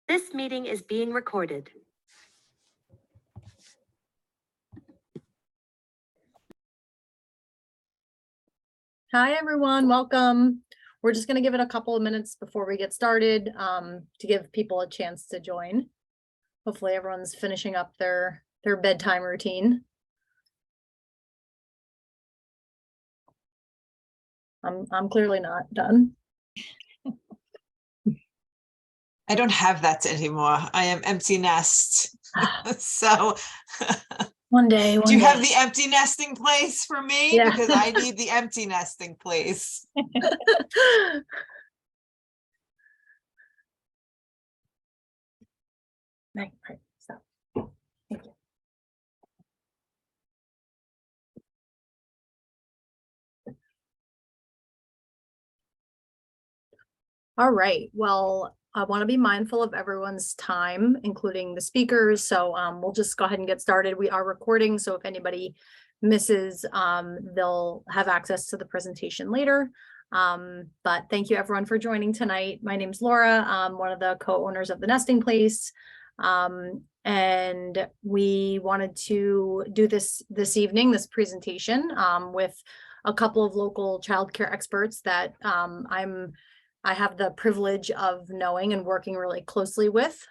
This meeting is being recorded. Hi, everyone. Welcome. We're just going to give it a couple of minutes before we get started to give people a chance to join. Hopefully everyone's finishing up their bedtime routine. I'm clearly not done. I don't have that anymore. I am empty nest. So One day. do you have the empty nesting place for me? Yeah. Because I need the empty nesting place. Right, stop. Thank you. All right. Well, I want to be mindful of everyone's time, including the speakers. So we'll just go ahead and get started. We are recording, so if anybody misses, they'll have access to the presentation later. But thank you everyone for joining tonight. My name's Laura. I'm one of the co-owners of the Nesting Place. And we wanted to do this evening, this presentation, with a couple of local childcare experts that I have the privilege of knowing and working really closely with.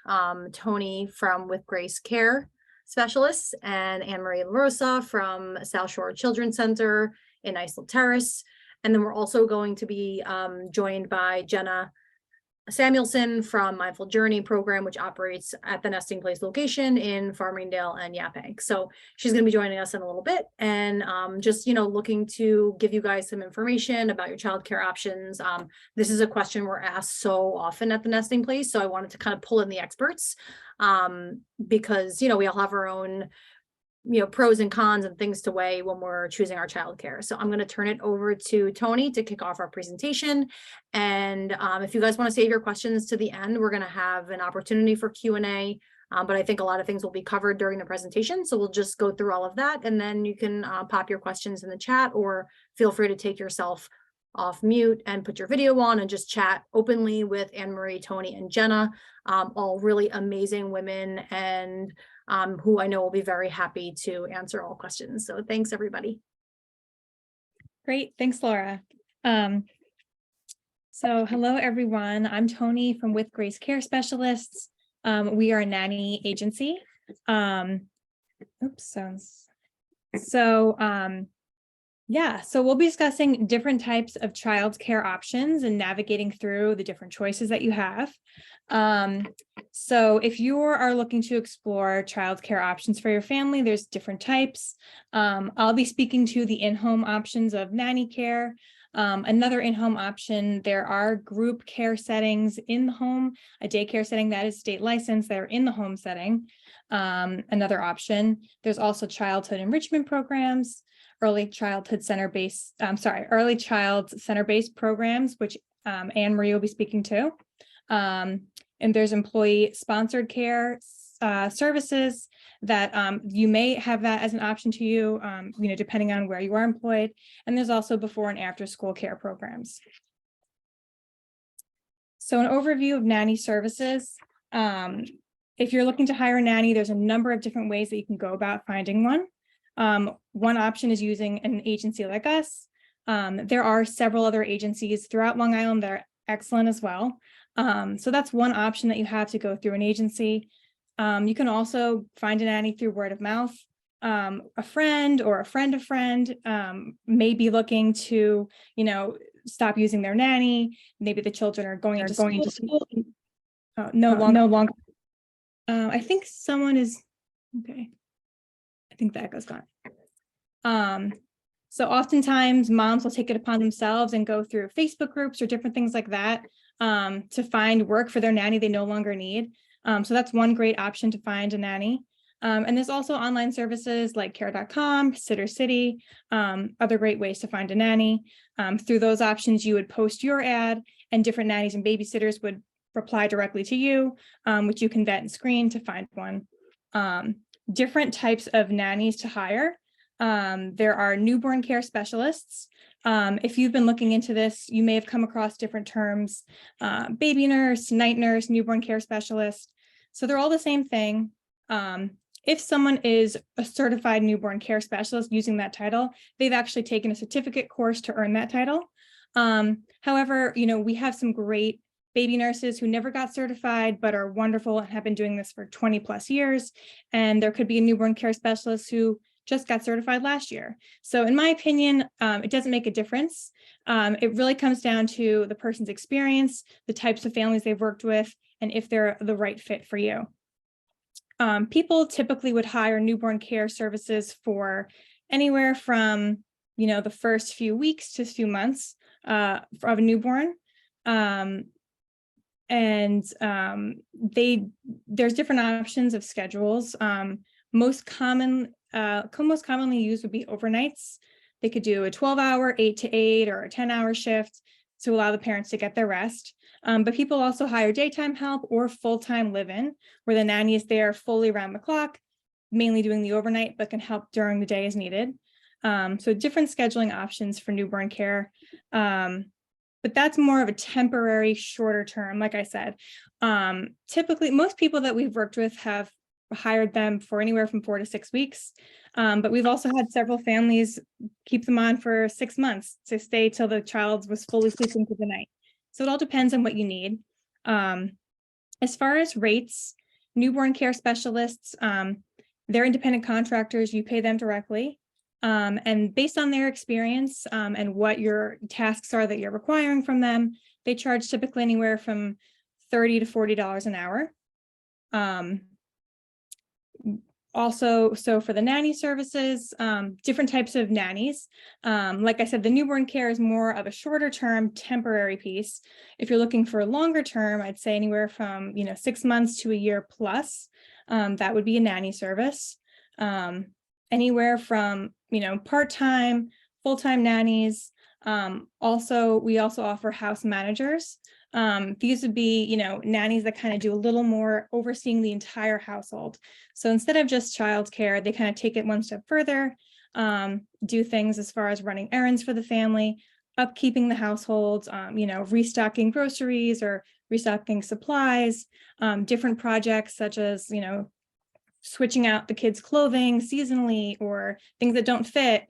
Tony from With Grace Care Specialists and Anne-Marie LaRosa from South Shore Children's Center in Islip Terrace. And then we're also going to be joined by Jenna Samuelson from Mindful Journey program, which operates at the Nesting Place location in Farmingdale and Yaphank. So she's going to be joining us in a little bit, and just, looking to give you guys some information about your childcare options. This is a question we're asked so often at the Nesting Place, so I wanted to kind of pull in the experts because, we all have our own pros and cons and things to weigh when we're choosing our childcare. So I'm going to turn it over to Tony to kick off our presentation. And if you guys want to save your questions to the end, we're going to have an opportunity for Q&A. But I think a lot of things will be covered during the presentation. So we'll just go through all of that, and then you can pop your questions in the chat, or feel free to take yourself off mute and put your video on and just chat openly with Anne-Marie, Tony, and Jenna, all really amazing women, and who I know will be very happy to answer all questions. So thanks, everybody. Great. Thanks, Laura. So hello, everyone. I'm Tony from With Grace Care Specialists. We are a nanny agency. So we'll be discussing different types of childcare options and navigating through the different choices that you have. So if you are looking to explore childcare options for your family, there's different types. I'll be speaking to the in-home options of nanny care. Another in-home option, there are group care settings in the home, a daycare setting that is state licensed, they're in the home setting. Another option, there's also childhood enrichment programs, early child center-based programs, which Anne-Marie will be speaking to. And there's employee-sponsored care services that you may have that as an option to you, depending on where you are employed. And there's also before and after school care programs. So an overview of nanny services. If you're looking to hire a nanny, there's a number of different ways that you can go about finding one. One option is using an agency like us. There are several other agencies throughout Long Island that are excellent as well. So that's one option that you have to go through an agency. You can also find a nanny through word of mouth. A friend or a friend of friend may be looking to, stop using their nanny. Maybe the children are going to school. No longer. I think someone is, okay. I think the echo's gone. So oftentimes moms will take it upon themselves and go through Facebook groups or different things like that to find work for their nanny they no longer need. So that's one great option to find a nanny. And there's also online services like care.com, Sitter City, other great ways to find a nanny. Through those options, you would post your ad and different nannies and babysitters would reply directly to you, which you can vet and screen to find one. Different types of nannies to hire. There are newborn care specialists. If you've been looking into this, you may have come across different terms, baby nurse, night nurse, newborn care specialist. So they're all the same thing. If someone is a certified newborn care specialist using that title, they've actually taken a certificate course to earn that title. However, we have some great baby nurses who never got certified, but are wonderful and have been doing this for 20 plus years. And there could be a newborn care specialist who just got certified last year. So in my opinion, it doesn't make a difference. It really comes down to the person's experience, the types of families they've worked with, and if they're the right fit for you. People typically would hire newborn care services for anywhere from, the first few weeks to a few months of a newborn. There's different options of schedules. Most commonly used would be overnights. They could do a 12-hour, 8 to 8, or a 10-hour shift to allow the parents to get their rest. But people also hire daytime help or full-time live-in, where the nanny is there fully around the clock, mainly doing the overnight, but can help during the day as needed. So different scheduling options for newborn care. But that's more of a temporary, shorter term, like I said. Typically, most people that we've worked with have hired them for anywhere from 4 to 6 weeks. But we've also had several families keep them on for 6 months to stay till the child was fully sleeping through the night. So it all depends on what you need. As far as rates, newborn care specialists, they're independent contractors, you pay them directly. And based on their experience and what your tasks are that you're requiring from them, they charge typically anywhere from $30 to $40 an hour. Also, so for the nanny services, different types of nannies. Like I said, the newborn care is more of a shorter term temporary piece. If you're looking for a longer term, I'd say anywhere from 6 months to a year plus, that would be a nanny service. Anywhere from part-time, full-time nannies. We also offer house managers. These would be, nannies that kind of do a little more overseeing the entire household. So instead of just childcare, they kind of take it one step further, do things as far as running errands for the family, upkeeping the household, restocking groceries or restocking supplies, different projects such as, switching out the kids' clothing seasonally or things that don't fit,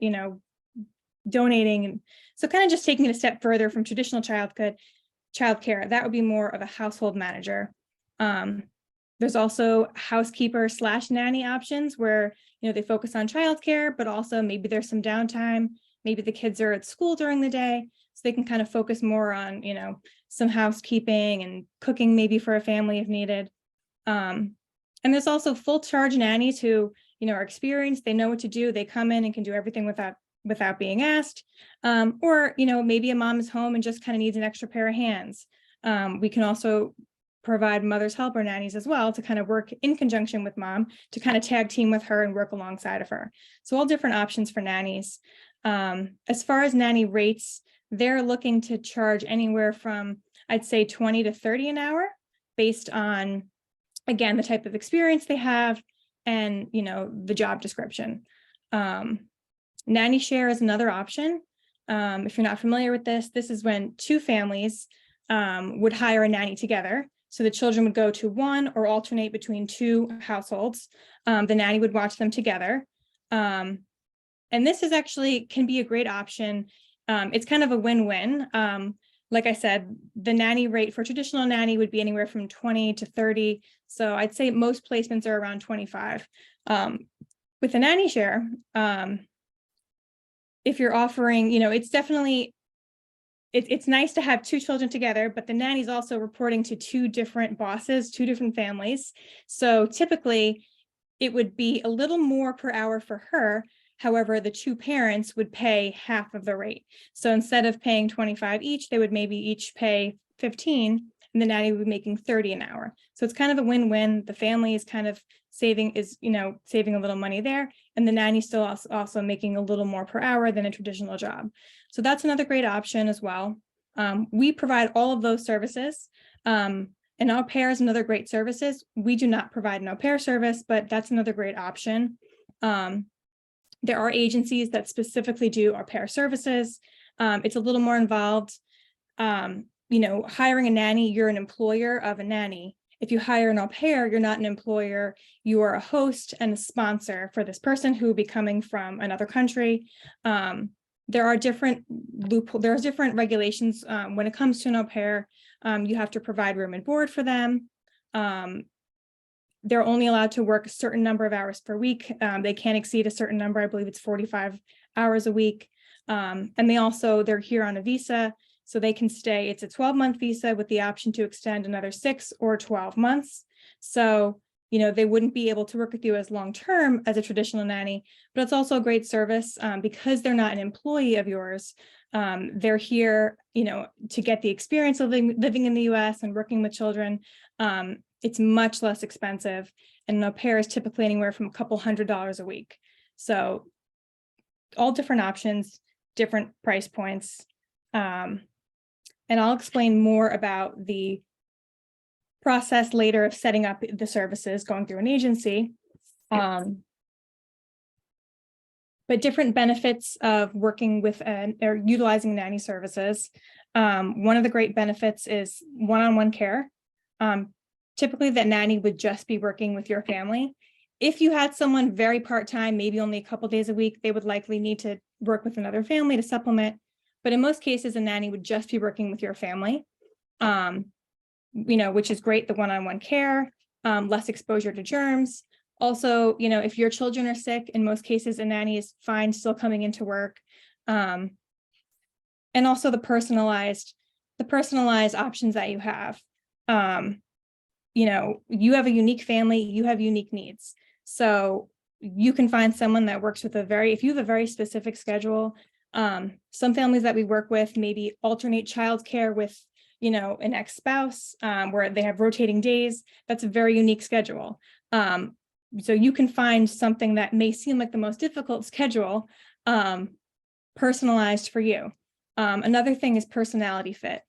donating. And so kind of just taking it a step further from traditional childcare, that would be more of a household manager. There's also housekeeper / nanny options where, they focus on childcare, but also maybe there's some downtime. Maybe the kids are at school during the day, so they can kind of focus more on, some housekeeping and cooking maybe for a family if needed. And there's also full charge nannies who, are experienced, they know what to do. They come in and can do everything without being asked. Or, maybe a mom is home and just kind of needs an extra pair of hands. We can also provide mother's helper nannies as well to kind of work in conjunction with mom to kind of tag team with her and work alongside of her. So all different options for nannies. As far as nanny rates, they're looking to charge anywhere from, I'd say 20 to 30 an hour based on, again, the type of experience they have and, the job description. Nanny share is another option. If you're not familiar with this is when 2 families would hire a nanny together. So the children would go to one or alternate between 2 households. The nanny would watch them together. And this is actually can be a great option. It's kind of a win-win. Like I said, the nanny rate for traditional nanny would be anywhere from 20 to 30. So I'd say most placements are around 25. With the nanny share, if you're offering, it's definitely, it's nice to have 2 children together, but the nanny's also reporting to 2 different bosses, 2 different families. So typically it would be a little more per hour for her. However, the 2 parents would pay half of the rate. So instead of paying 25 each, they would maybe each pay 15 and the nanny would be making 30 an hour. So it's kind of a win-win. The family is kind of saving a little money there. And the nanny still also making a little more per hour than a traditional job. So that's another great option as well. We provide all of those services. And au pair is another great services. We do not provide an au pair service, but that's another great option. There are agencies that specifically do au pair services. It's a little more involved. Hiring a nanny, you're an employer of a nanny. If you hire an au pair, you're not an employer, you are a host and a sponsor for this person who will be coming from another country. There are different there's different regulations when it comes to an au pair. You have to provide room and board for them. They're only allowed to work a certain number of hours per week. They can't exceed a certain number. I believe it's 45 hours a week. And they're here on a visa, so they can stay. It's a 12-month visa with the option to extend another 6 or 12 months. So, they wouldn't be able to work with you as long-term as a traditional nanny, but it's also a great service because they're not an employee of yours. They're here, to get the experience of living in the US and working with children. It's much less expensive, and an au pair is typically anywhere from a couple $100s a week. So all different options, different price points. And I'll explain more about the process later of setting up the services, going through an agency. But different benefits of working with or utilizing nanny services. One of the great benefits is one-on-one care. Typically, that nanny would just be working with your family. If you had someone very part-time, maybe only a couple days a week, they would likely need to work with another family to supplement. But in most cases, a nanny would just be working with your family, which is great, the one-on-one care, less exposure to germs. Also, if your children are sick, in most cases, a nanny is fine still coming into work. And also the personalized options that you have. You have a unique family, you have unique needs. So you can find someone that works with if you have a very specific schedule. Some families that we work with maybe alternate childcare with, an ex-spouse, where they have rotating days. That's a very unique schedule. So you can find something that may seem like the most difficult schedule, personalized for you. Another thing is personality fit.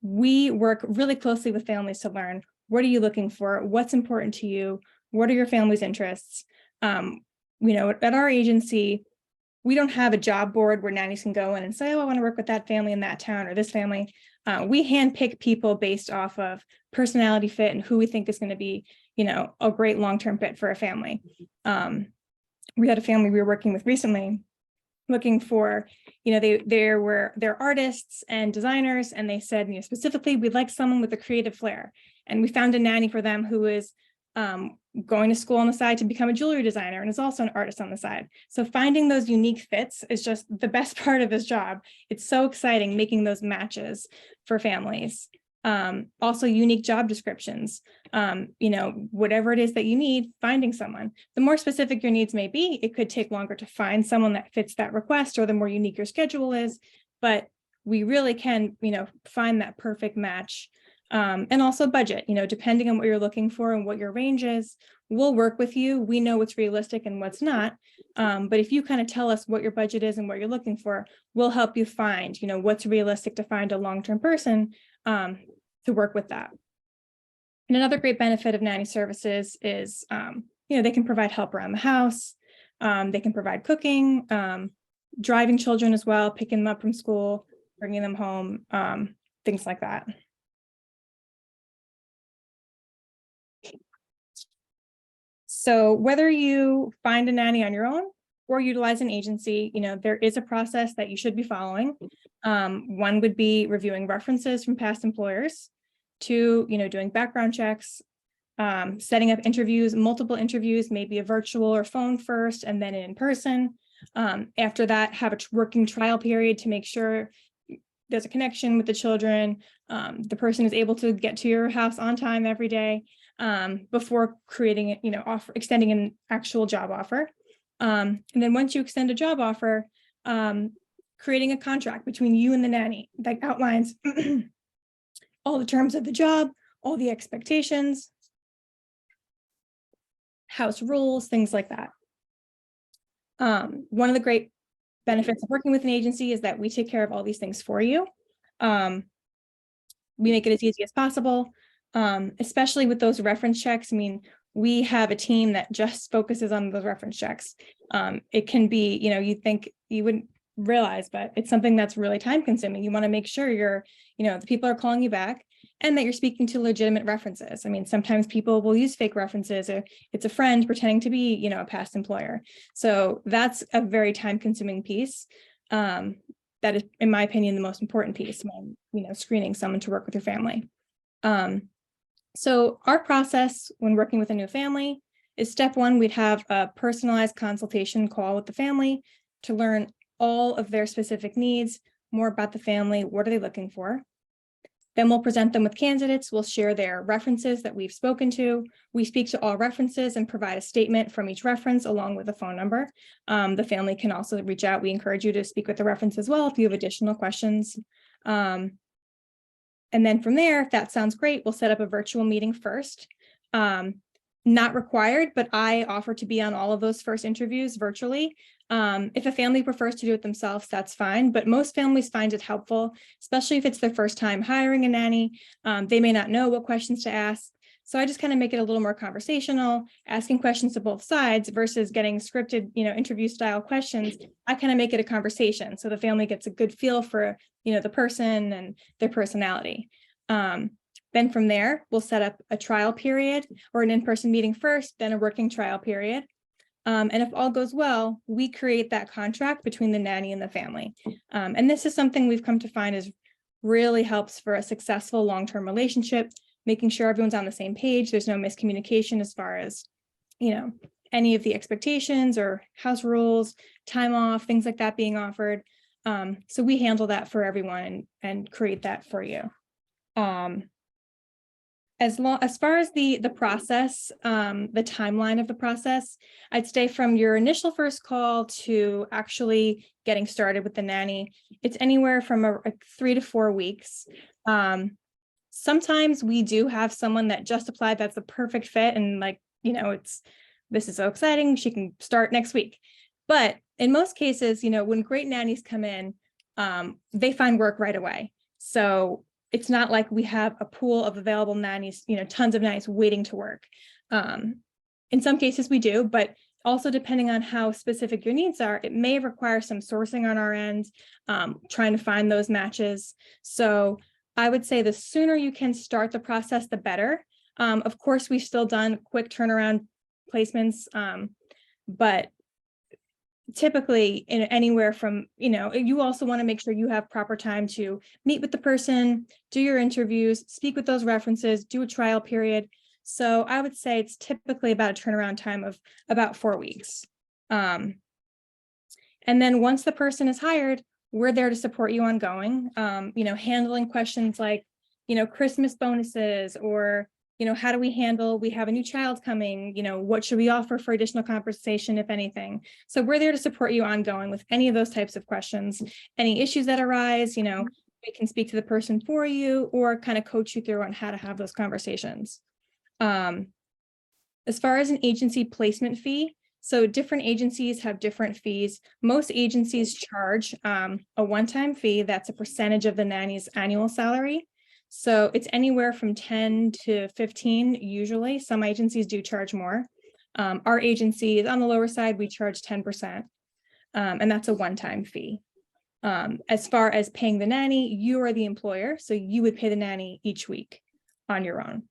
We work really closely with families to learn, what are you looking for? What's important to you? What are your family's interests? At our agency, we don't have a job board where nannies can go in and say, oh, I want to work with that family in that town or this family. We handpick people based off of personality fit and who we think is going to be, a great long-term fit for a family. We had a family we were working with recently looking for, they're artists and designers, and they said, specifically, we'd like someone with a creative flair. And we found a nanny for them who is going to school on the side to become a jewelry designer and is also an artist on the side. So finding those unique fits is just the best part of this job. It's so exciting making those matches for families. Also unique job descriptions, whatever it is that you need, finding someone. The more specific your needs may be, it could take longer to find someone that fits that request, or the more unique your schedule is, but we really can, find that perfect match. And also budget, depending on what you're looking for and what your range is, we'll work with you. We know what's realistic and what's not. But if you kind of tell us what your budget is and what you're looking for, we'll help you find, what's realistic to find a long-term person to work with that. And another great benefit of nanny services is, they can provide help around the house. They can provide cooking, driving children as well, picking them up from school, bringing them home, things like that. So whether you find a nanny on your own or utilize an agency, there is a process that you should be following. One would be reviewing references from past employers. 2, doing background checks, setting up interviews, multiple interviews, maybe a virtual or phone first, and then in person. After that, have a working trial period to make sure there's a connection with the children. The person is able to get to your house on time every day, before creating, extending an actual job offer. And then once you extend a job offer, creating a contract between you and the nanny that outlines all the terms of the job, all the expectations, house rules, things like that. One of the great benefits of working with an agency is that we take care of all these things for you. We make it as easy as possible, especially with those reference checks. We have a team that just focuses on those reference checks. It can be, you think you wouldn't realize, but it's something that's really time consuming. You want to make sure the people are calling you back and that you're speaking to legitimate references. I mean, sometimes people will use fake references, or it's a friend pretending to be, a past employer. So that's a very time consuming piece. That is, in my opinion, the most important piece when, screening someone to work with your family. So our process when working with a new family is step one, we'd have a personalized consultation call with the family to learn all of their specific needs, more about the family, what are they looking for. Then we'll present them with candidates. We'll share their references that we've spoken to. We speak to all references and provide a statement from each reference along with a phone number. The family can also reach out. We encourage you to speak with the reference as well if you have additional questions. And then from there, if that sounds great, we'll set up a virtual meeting first. Not required, but I offer to be on all of those first interviews virtually. If a family prefers to do it themselves, that's fine, but most families find it helpful, especially if it's their first time hiring a nanny. They may not know what questions to ask. So I just kind of make it a little more conversational, asking questions to both sides versus getting scripted, interview style questions. I kind of make it a conversation so the family gets a good feel for, the person and their personality. Then from there, we'll set up a trial period or an in-person meeting first, then a working trial period. And if all goes well, we create that contract between the nanny and the family. And this is something we've come to find is really helps for a successful long-term relationship, making sure everyone's on the same page. There's no miscommunication as far as, any of the expectations or house rules, time off, things like that being offered. So we handle that for everyone and create that for you. As far as the process, the timeline of the process, I'd say from your initial first call to actually getting started with the nanny, it's anywhere from a 3 to 4 weeks. Sometimes we do have someone that just applied that's a perfect fit and this is so exciting, she can start next week. But in most cases, when great nannies come in, they find work right away. So it's not like we have a pool of available nannies, tons of nannies waiting to work. In some cases we do, but also depending on how specific your needs are, it may require some sourcing on our end, trying to find those matches. So I would say the sooner you can start the process, the better. Of course, we've still done quick turnaround placements, but typically in anywhere from, you also want to make sure you have proper time to meet with the person, do your interviews, speak with those references, do a trial period. So I would say it's typically about a turnaround time of about 4 weeks. And then once the person is hired, we're there to support you ongoing, handling questions like, Christmas bonuses or, how do we handle, we have a new child coming, what should we offer for additional compensation, if anything? So we're there to support you ongoing with any of those types of questions, any issues that arise, we can speak to the person for you or kind of coach you through on how to have those conversations. As far as an agency placement fee, so different agencies have different fees. Most agencies charge a one-time fee that's a percentage of the nanny's annual salary. So it's anywhere from 10 to 15 usually. Some agencies do charge more. Our agency is on the lower side, we charge 10%, and that's a one-time fee. As far as paying the nanny, you are the employer, so you would pay the nanny each week on your own.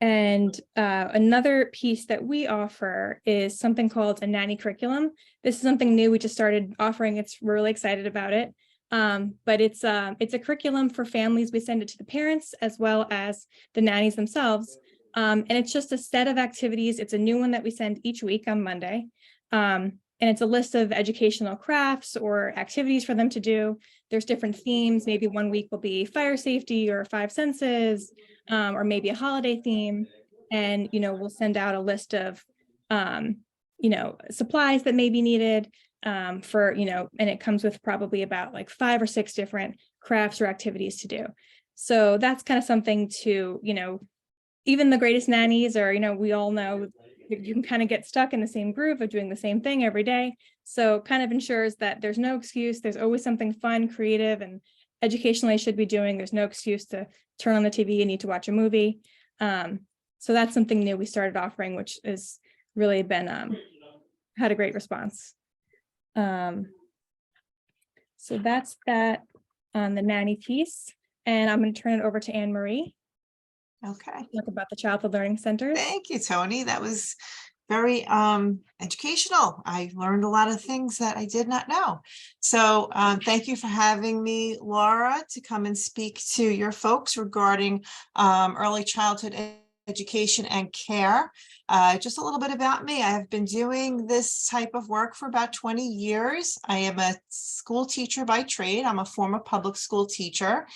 And another piece that we offer is something called a nanny curriculum. This is something new we just started offering. We're really excited about it. But it's a curriculum for families. We send it to the parents as well as the nannies themselves. And it's just a set of activities. It's a new one that we send each week on Monday. And it's a list of educational crafts or activities for them to do. There's different themes. Maybe one week will be fire safety or 5 senses, or maybe a holiday theme. And, we'll send out a list of, supplies that may be needed. And it comes with probably about like 5 or 6 different crafts or activities to do. So that's kind of something to, even the greatest nannies or, we all know you can kind of get stuck in the same groove of doing the same thing every day. So kind of ensures that there's no excuse. There's always something fun, creative, and educationally should be doing. There's no excuse to turn on the TV and need to watch a movie. So that's something new we started offering, which has really been, had a great response. So that's that on the nanny piece. And I'm going to turn it over to Anne Marie Okay. to talk about the childhood learning centers. Thank you, Tony. That was very educational. I learned a lot of things that I did not know. So thank you for having me, Laura, to come and speak to your folks regarding early childhood education and care. Just a little bit about me. I have been doing this type of work for about 20 years. I am a school teacher by trade. I'm a former public school teacher.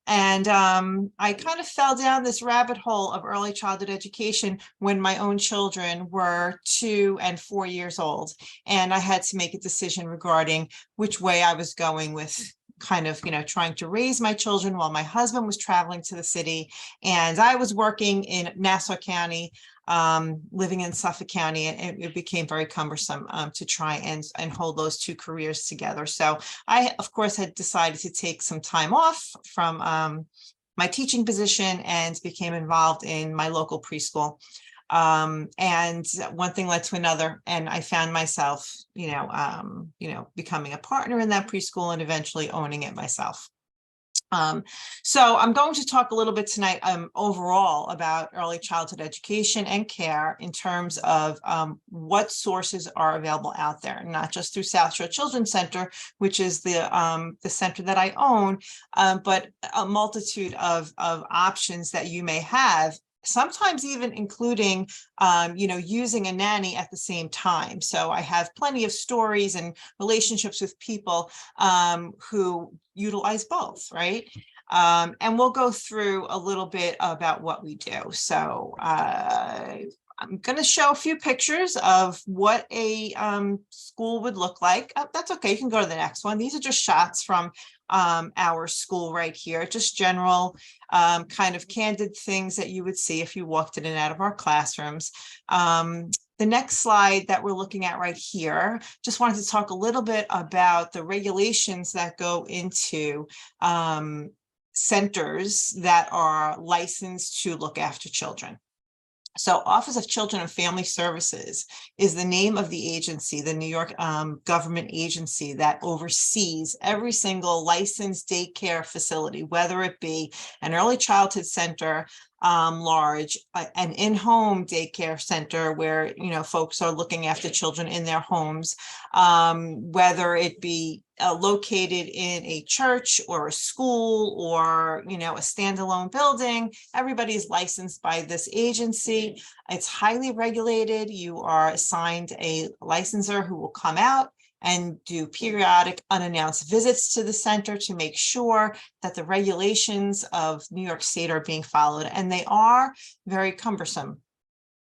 And I kind of fell down this rabbit hole of early childhood education when my own children were 2 and 4 years old. And I had to make a decision regarding which way I was going with kind of, trying to raise my children while my husband was traveling to the city. And I was working in Nassau County, living in Suffolk County, and it became very cumbersome to try and hold those two careers together. So I, of course, had decided to take some time off from my teaching position and became involved in my local preschool. And one thing led to another, and I found myself, becoming a partner in that preschool and eventually owning it myself. So I'm going to talk a little bit tonight overall about early childhood education and care in terms of what sources are available out there, not just through South Shore Children's Center, which is the center that I own, but a multitude of options that you may have, sometimes even including, using a nanny at the same time. So I have plenty of stories and relationships with people who utilize both, right? And we'll go through a little bit about what we do. So I'm going to show a few pictures of what a school would look like. That's okay. You can go to the next one. These are just shots from our school right here, just general kind of candid things that you would see if you walked in and out of our classrooms. The next slide that we're looking at right here, just wanted to talk a little bit about the regulations that go into centers that are licensed to look after children. So Office of Children and Family Services is the name of the agency, the New York government agency that oversees every single licensed daycare facility, whether it be an early childhood center, large, an in-home daycare center where, folks are looking after children in their homes, whether it be located in a church or a school or, a standalone building. Everybody is licensed by this agency. It's highly regulated. You are assigned a licensor who will come out and do periodic unannounced visits to the center to make sure that the regulations of New York State are being followed. And they are very cumbersome.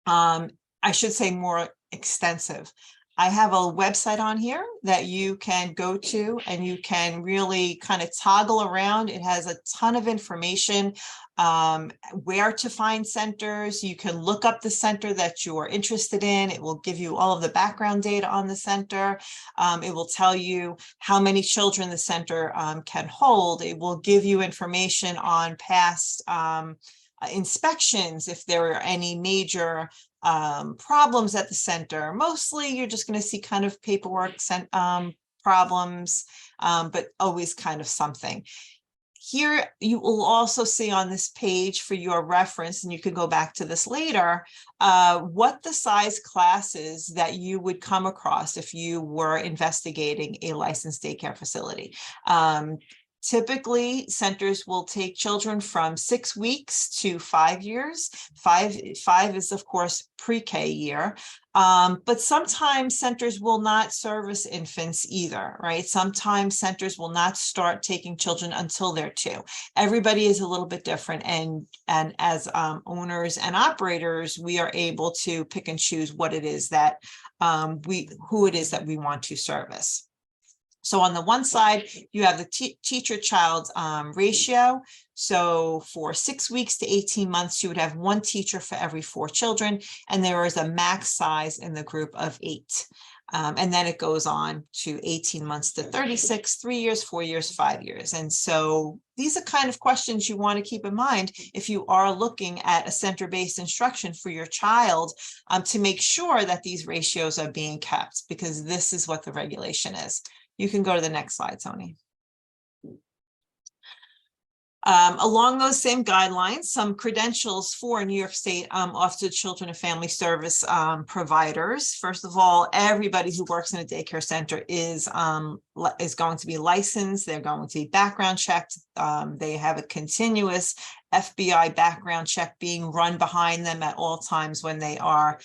I should say more extensive. I have a website on here that you can go to and you can really kind of toggle around. It has a ton of information, where to find centers. You can look up the center that you are interested in. It will give you all of the background data on the center. It will tell you how many children the center can hold. It will give you information on past inspections, if there are any major problems at the center. Mostly you're just going to see kind of paperwork problems, but always kind of something. Here you will also see on this page for your reference, and you can go back to this later, what the size classes that you would come across if you were investigating a licensed daycare facility. Typically, centers will take children from 6 weeks to 5 years. Five is, of course, pre-K year. But sometimes centers will not service infants either, right? Sometimes centers will not start taking children until they're 2. Everybody is a little bit different. And as owners and operators, we are able to pick and choose what it is that who it is that we want to service. So on the one side, you have the teacher-child ratio. So for 6 weeks to 18 months, you would have 1 teacher for every 4 children, and there is a max size in the group of 8. And then it goes on to 18 months to 36, 3 years, 4 years, 5 years. And so these are kind of questions you want to keep in mind if you are looking at a center-based instruction for your child, to make sure that these ratios are being kept, because this is what the regulation is. You can go to the next slide, Tony. Along those same guidelines, some credentials for New York State Office of Children and Family Service providers. First of all, everybody who works in a daycare center is going to be licensed. They're going to be background checked. They have a continuous FBI background check being run behind them at all times when they are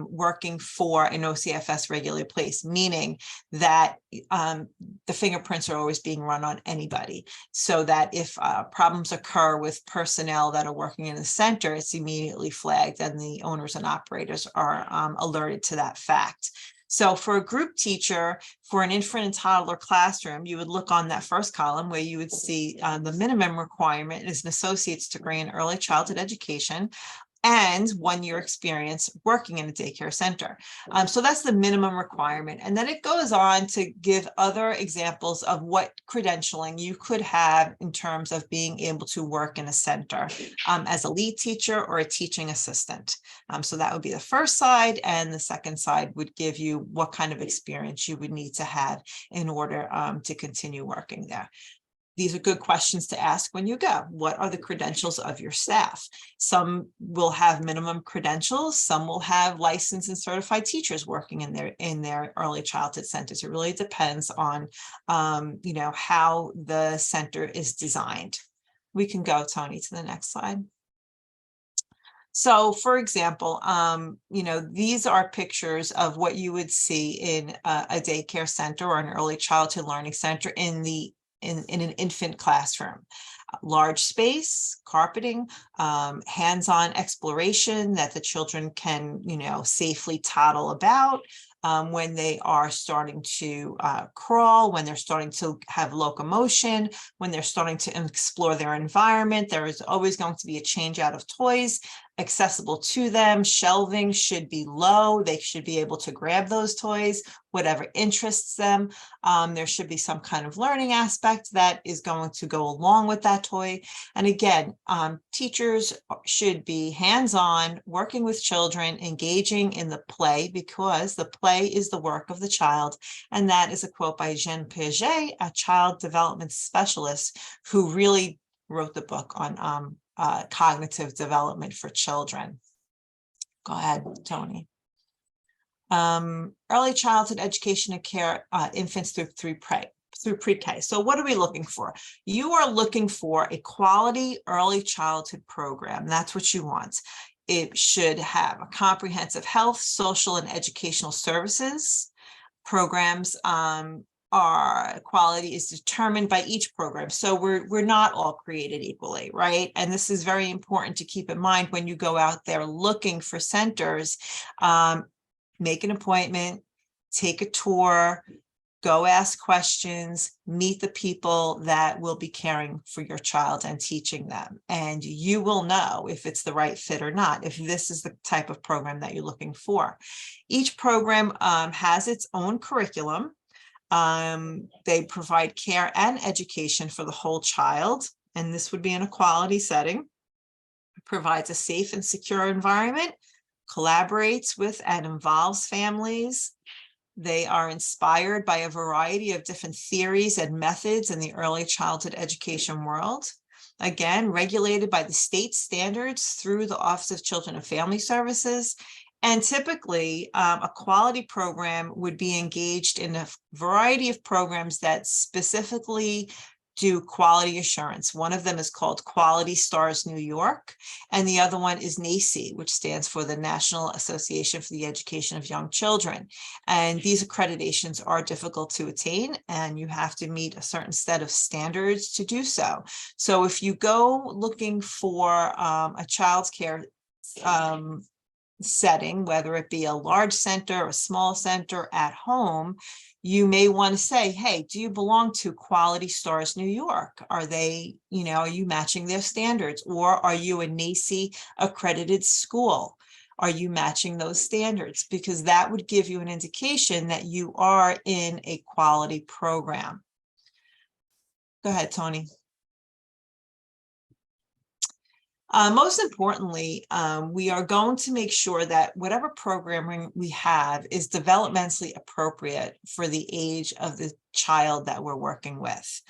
working for an OCFS regulated place, meaning that the fingerprints are always being run on anybody, so that if problems occur with personnel that are working in the center, it's immediately flagged and the owners and operators are alerted to that fact. So for a group teacher, for an infant and toddler classroom, you would look on that first column where you would see the minimum requirement is an associate's degree in early childhood education and 1 year experience working in a daycare center. So that's the minimum requirement. And then it goes on to give other examples of what credentialing you could have in terms of being able to work in a center as a lead teacher or a teaching assistant. So that would be the first side, and the second side would give you what kind of experience you would need to have in order to continue working there. These are good questions to ask when you go. What are the credentials of your staff? Some will have minimum credentials. Some will have licensed and certified teachers working in their early childhood centers. It really depends on, how the center is designed. We can go, Tony, to the next slide. So, for example, these are pictures of what you would see in a daycare center or an early childhood learning center in an infant classroom. Large space, carpeting, hands-on exploration that the children can, safely toddle about. When they are starting to crawl, when they're starting to have locomotion, when they're starting to explore their environment, there is always going to be a change out of toys accessible to them. Shelving should be low. They should be able to grab those toys, whatever interests them. There should be some kind of learning aspect that is going to go along with that toy. And again, teachers should be hands-on, working with children, engaging in the play, because the play is the work of the child. And that is a quote by Jean Piaget, a child development specialist who really wrote the book on cognitive development for children. Go ahead, Tony. Early childhood education and care, infants through pre-K. So what are we looking for? You are looking for a quality early childhood program. That's what you want. It should have a comprehensive health, social, and educational services. Programs our quality is determined by each program. So we're not all created equally, right? And this is very important to keep in mind when you go out there looking for centers. Make an appointment, take a tour, go ask questions, meet the people that will be caring for your child and teaching them. And you will know if it's the right fit or not, if this is the type of program that you're looking for. Each program has its own curriculum. They provide care and education for the whole child, and this would be in a quality setting. It provides a safe and secure environment, collaborates with and involves families. They are inspired by a variety of different theories and methods in the early childhood education world. Again, regulated by the state standards through the Office of Children and Family Services. And typically, a quality program would be engaged in a variety of programs that specifically do quality assurance. One of them is called Quality Stars New York, and the other one is NAEYC, which stands for the National Association for the Education of Young Children. And these accreditations are difficult to attain, and you have to meet a certain set of standards to do so. So if you go looking for a childcare setting, whether it be a large center, a small center, at home, you may want to say, hey, do you belong to Quality Stars New York? Are they, are you matching their standards? Or are you a NAEYC accredited school? Are you matching those standards? Because that would give you an indication that you are in a quality program. Go ahead, Tony. Most importantly, we are going to make sure that whatever programming we have is developmentally appropriate for the age of the child that we're working with.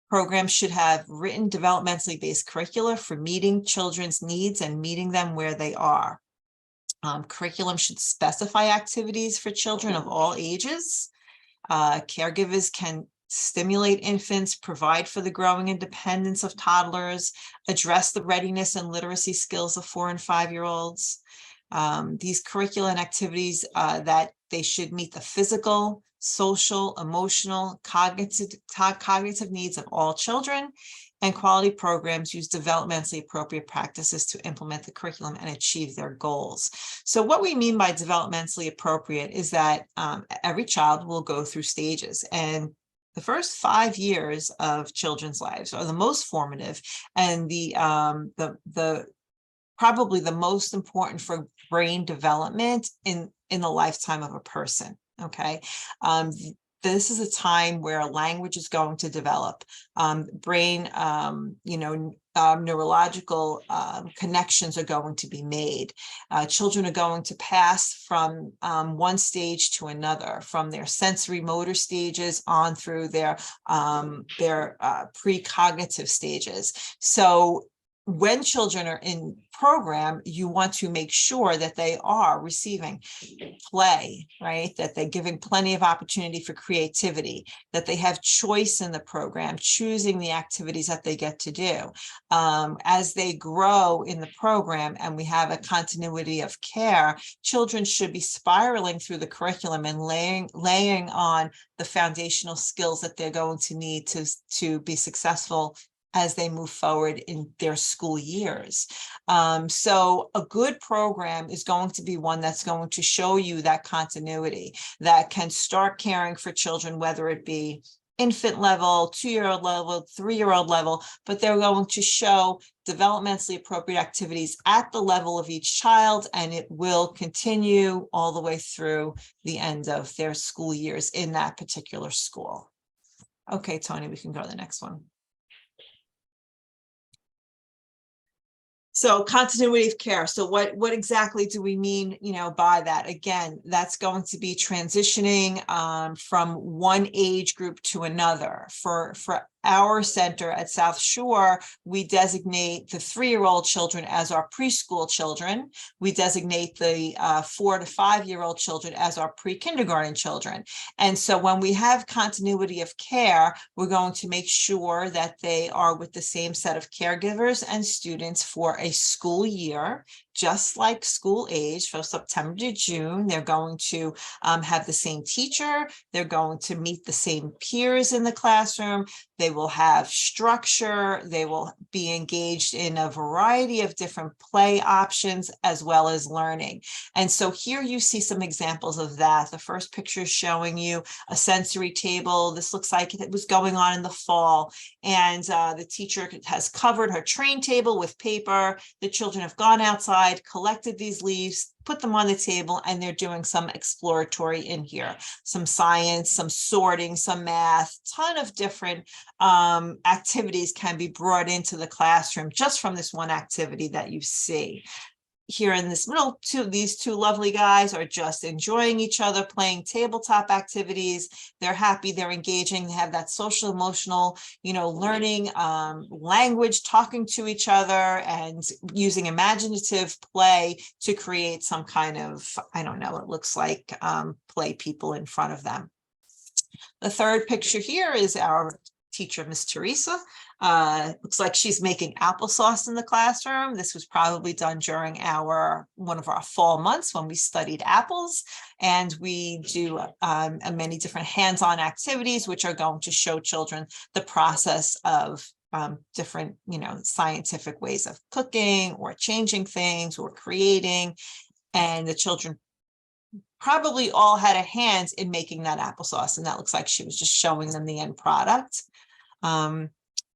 Programs should have written developmentally based curricula for meeting children's needs and meeting them where they are. Curriculum should specify activities for children of all ages. Caregivers can stimulate infants, provide for the growing independence of toddlers, address the readiness and literacy skills of 4- and 5-year-olds. These curricula and activities that they should meet the physical, social, emotional, cognitive needs of all children, and quality programs use developmentally appropriate practices to implement the curriculum and achieve their goals. So what we mean by developmentally appropriate is that every child will go through stages, and the first 5 years of children's lives are the most formative and probably the most important for brain development in the lifetime of a person. Okay. This is a time where language is going to develop, brain, neurological connections are going to be made. Children are going to pass from one stage to another, from their sensory motor stages on through their precognitive stages. So when children are in program, you want to make sure that they are receiving play, right? That they're giving plenty of opportunity for creativity, that they have choice in the program, choosing the activities that they get to do. As they grow in the program and we have a continuity of care, children should be spiraling through the curriculum and laying on the foundational skills that they're going to need to be successful as they move forward in their school years. So a good program is going to be one that's going to show you that continuity, that can start caring for children, whether it be infant level, 2-year-old level, 3-year-old level, but they're going to show developmentally appropriate activities at the level of each child, and it will continue all the way through the end of their school years in that particular school. Okay, Tony, we can go to the next one. So continuity of care. So what exactly do we mean, by that? Again, that's going to be transitioning from one age group to another. For our center at South Shore, we designate the 3-year-old children as our preschool children. We designate the 4- to 5-year-old children as our pre-kindergarten children. And so when we have continuity of care, we're going to make sure that they are with the same set of caregivers and students for a school year, just like school age, from September to June. They're going to have the same teacher. They're going to meet the same peers in the classroom. They will have structure. They will be engaged in a variety of different play options as well as learning. And so here you see some examples of that. The first picture is showing you a sensory table. This looks like it was going on in the fall. And the teacher has covered her train table with paper. The children have gone outside, collected these leaves, put them on the table, and they're doing some exploratory in here, some science, some sorting, some math, ton of different activities can be brought into the classroom just from this one activity that you see. Here in this middle, these two lovely guys are just enjoying each other, playing tabletop activities. They're happy, they're engaging, they have that social, emotional, learning language, talking to each other, and using imaginative play to create some kind of, I don't know, it looks like play people in front of them. The third picture here is our teacher, Miss Teresa. Looks like she's making applesauce in the classroom. This was probably done during one of our fall months when we studied apples, and we do many different hands-on activities which are going to show children the process of different, scientific ways of cooking or changing things or creating. And the children probably all had a hand in making that applesauce, and that looks like she was just showing them the end product.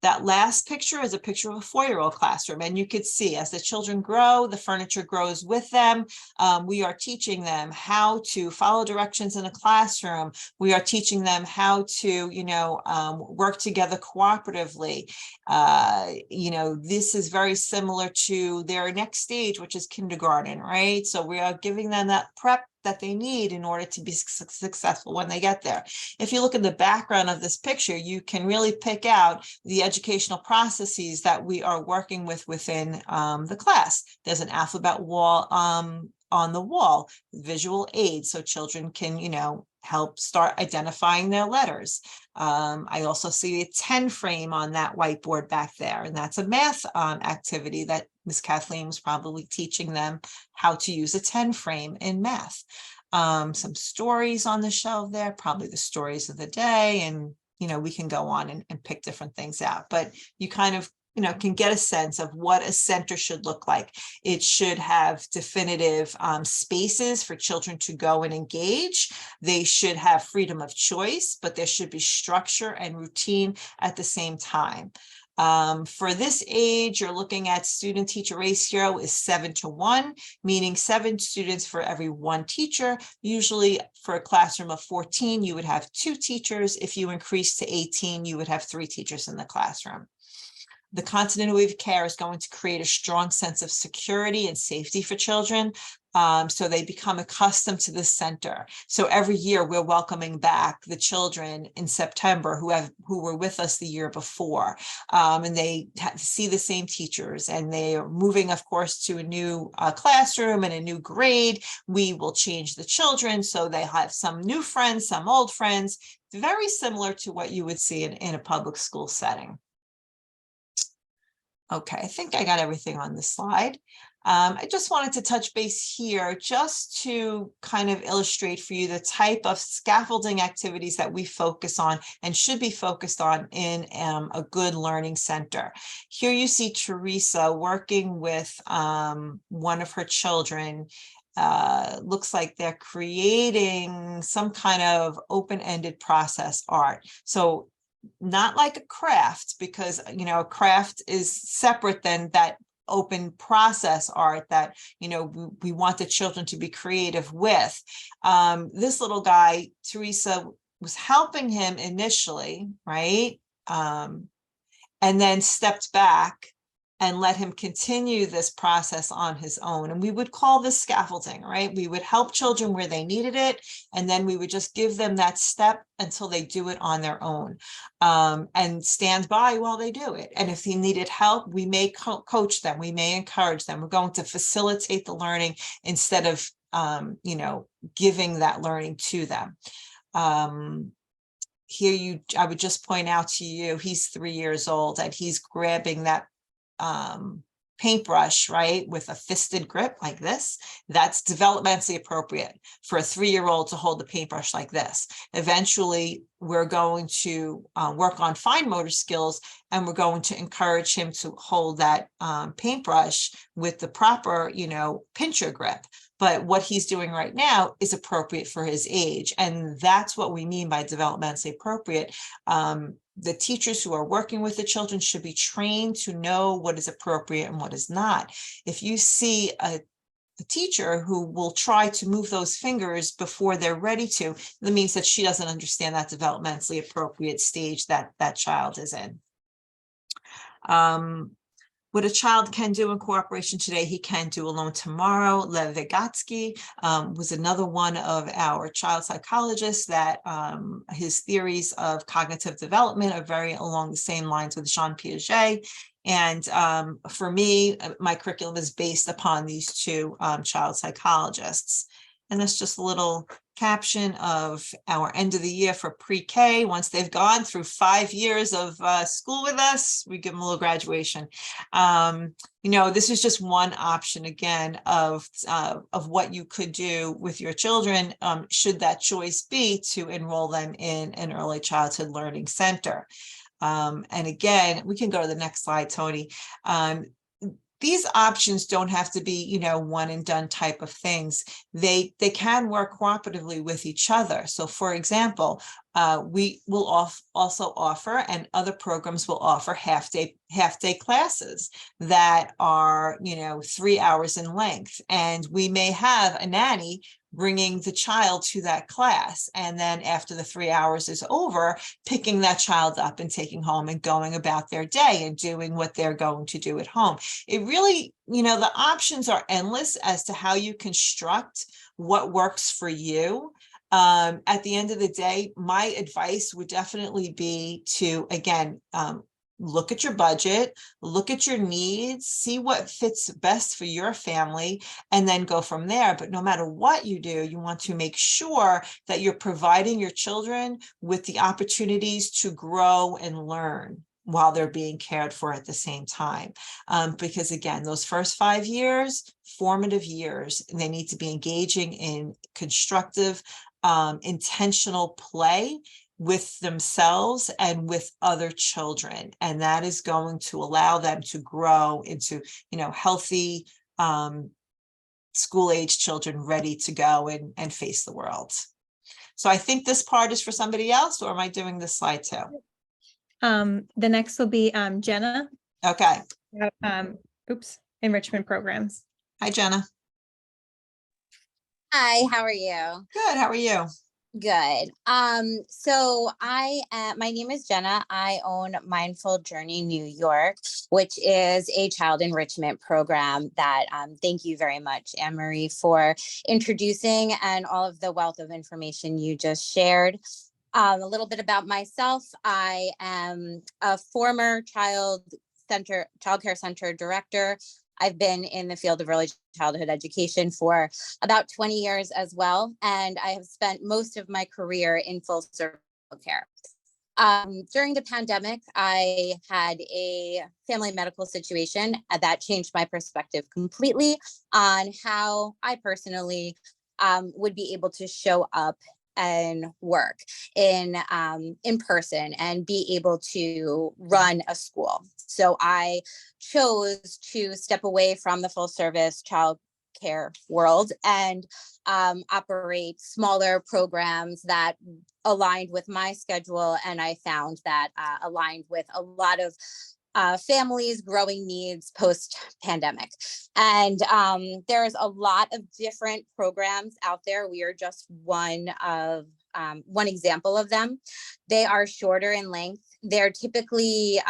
That last picture is a picture of a 4-year-old classroom, and you could see as the children grow, the furniture grows with them. We are teaching them how to follow directions in a classroom. We are teaching them how to, work together cooperatively. This is very similar to their next stage, which is kindergarten, right? So we are giving them that prep that they need in order to be successful when they get there. If you look at the background of this picture, you can really pick out the educational processes that we are working with within the class. There's an alphabet wall on the wall, visual aids, so children can, help start identifying their letters. I also see a 10 frame on that whiteboard back there, and that's a math activity that Miss Kathleen was probably teaching them how to use a 10 frame in math. Some stories on the shelf there, probably the stories of the day, and we can go on and pick different things out, but you kind of can get a sense of what a center should look like. It should have definitive spaces for children to go and engage. They should have freedom of choice, but there should be structure and routine at the same time. For this age, you're looking at student-teacher ratio is 7:1, meaning 7 students for every 1 teacher. Usually for a classroom of 14, you would have 2 teachers. If you increase to 18, you would have 3 teachers in the classroom. The continuity of care is going to create a strong sense of security and safety for children. So they become accustomed to this center. So every year we're welcoming back the children in September who were with us the year before. And they see the same teachers, and they are moving, of course, to a new classroom and a new grade. We will change the children, so they have some new friends, some old friends, very similar to what you would see in a public school setting. Okay, I think I got everything on this slide. I just wanted to touch base here just to kind of illustrate for you the type of scaffolding activities that we focus on and should be focused on in a good learning center. Here you see Teresa working with one of her children. Looks like they're creating some kind of open-ended process art. So not like a craft, because a craft is separate than that open process art that we want the children to be creative with. This little guy, Teresa, was helping him initially, right? And then stepped back and let him continue this process on his own. And we would call this scaffolding, right? We would help children where they needed it, and then we would just give them that step until they do it on their own, and stand by while they do it. And if he needed help, we may coach them, we may encourage them. We're going to facilitate the learning instead of, giving that learning to them. Here I would just point out to you, he's 3 years old, and he's grabbing that paintbrush, right, with a fisted grip like this. That's developmentally appropriate for a 3-year-old to hold the paintbrush like this. Eventually, we're going to work on fine motor skills, and we're going to encourage him to hold that paintbrush with the proper, pincher grip. But what he's doing right now is appropriate for his age. And that's what we mean by developmentally appropriate. The teachers who are working with the children should be trained to know what is appropriate and what is not. If you see a teacher who will try to move those fingers before they're ready to, that means that she doesn't understand that developmentally appropriate stage that that child is in. What a child can do in cooperation today, he can do alone tomorrow. Lev Vygotsky was another one of our child psychologists that his theories of cognitive development are very along the same lines with Jean Piaget. And for me, my curriculum is based upon these 2 child psychologists. And that's just a little caption of our end of the year for pre-K. Once they've gone through 5 years of school with us, we give them a little graduation. This is just one option, again, of what you could do with your children, should that choice be to enroll them in an early childhood learning center. And again, we can go to the next slide, Tony. these options don't have to be, you know, one and done type of things. They can work cooperatively with each other. So for example, we will also offer, and other programs will offer, half day classes that are, you know, 3 hours in length. And we may have a nanny bringing the child to that class. And then after the 3 hours is over, picking that child up and taking home and going about their day and doing what they're going to do at home. It really, you know, the options are endless as to how you construct what works for you. At the end of the day, my advice would definitely be to, again, look at your budget, look at your needs, see what fits best for your family, and then go from there. But no matter what you do, you want to make sure that you're providing your children with the opportunities to grow and learn while they're being cared for at the same time. Because again, those first 5 years, formative years, they need to be engaging in constructive, intentional play with themselves and with other children. And that is going to allow them to grow into, you know, healthy, school-age children ready to go and face the world. So I think this part is for somebody else, or am I doing this slide too? The next will be Jenna. Okay. Enrichment programs. Hi, Jenna. Hi, how are you? Good. How are you? Good. So my name is Jenna. I own Mindful Journey New York, which is a child enrichment program that, thank you very much, Anne Marie, for introducing and all of the wealth of information you just shared. A little bit about myself. I am a former childcare center director. I've been in the field of early childhood education for about 20 years as well, and I have spent most of my career in full service care. During the pandemic, I had a family medical situation that changed my perspective completely on how I personally would be able to show up and work in person and be able to run a school. So I chose to step away from the full service child care world and operate smaller programs that aligned with my schedule. And I found that aligned with a lot of families' growing needs post-pandemic. And there's a lot of different programs out there. We are just one example of them. They are shorter in length. They're typically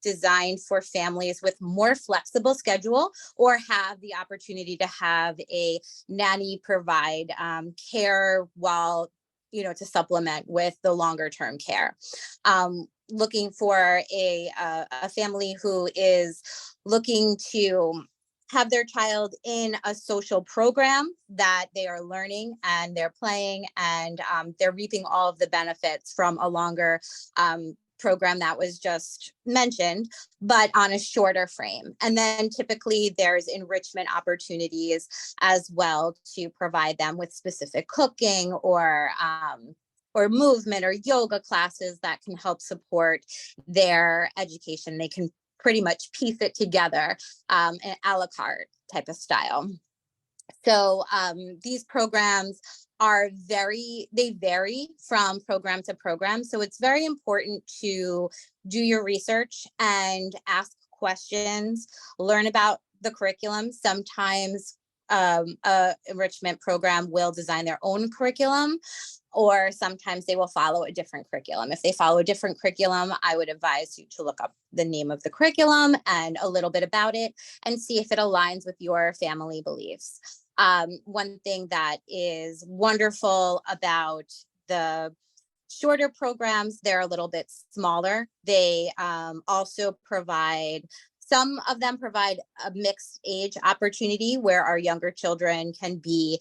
designed for families with more flexible schedule or have the opportunity to have a nanny provide care while, you know, to supplement with the longer term care. Looking for a family who is looking to have their child in a social program that they are learning and they're playing and they're reaping all of the benefits from a longer program that was just mentioned, but on a shorter frame. And then typically there's enrichment opportunities as well to provide them with specific cooking or movement or yoga classes that can help support their education. They can pretty much piece it together in a la carte type of style. So these programs they vary from program to program. So it's very important to do your research and ask questions, learn about the curriculum. Sometimes a enrichment program will design their own curriculum, or sometimes they will follow a different curriculum. If they follow a different curriculum, I would advise you to look up the name of the curriculum and a little bit about it and see if it aligns with your family beliefs. One thing that is wonderful about the shorter programs, they're a little bit smaller. They also provide, some of them provide a mixed age opportunity where our younger children can be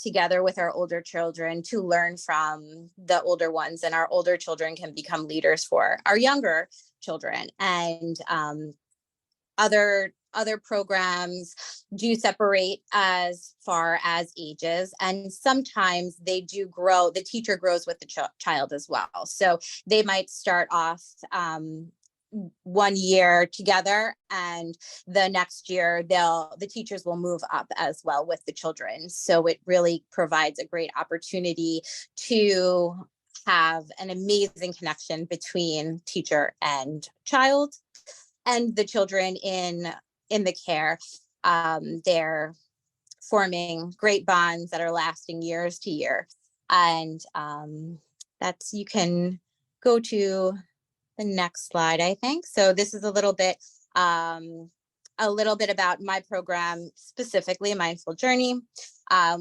together with our older children to learn from the older ones, and our older children can become leaders for our younger children. And other programs do separate as far as ages, and sometimes they do grow, the teacher grows with the child as well. So they might start off one year together, and the next year the teachers will move up as well with the children. So it really provides a great opportunity to have an amazing connection between teacher and child, and the children in the care. They're forming great bonds that are lasting years to year. And that's, you can go to the next slide, I think. So this is a little bit about my program, specifically Mindful Journey. A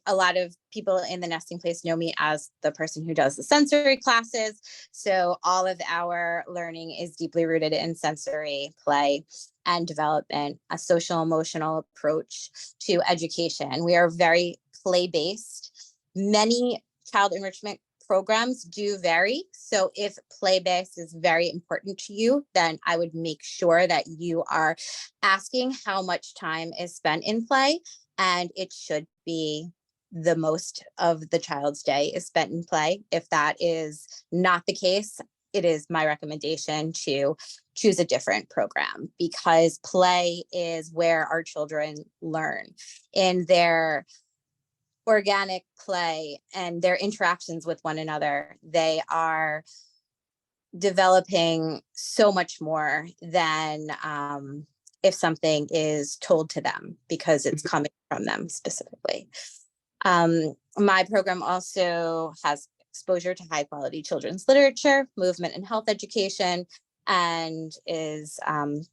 lot of people in the nesting place know me as the person who does the sensory classes. So all of our learning is deeply rooted in sensory play and development, a social emotional approach to education. We are very play-based. Many child enrichment programs do vary. So if play-based is very important to you, then I would make sure that you are asking how much time is spent in play, and it should be the most of the child's day is spent in play. If that is not the case, it is my recommendation to choose a different program, because play is where our children learn in their organic play and their interactions with one another. They are developing so much more than if something is told to them, because it's coming from them specifically. My program also has exposure to high quality children's literature, movement and health education, and is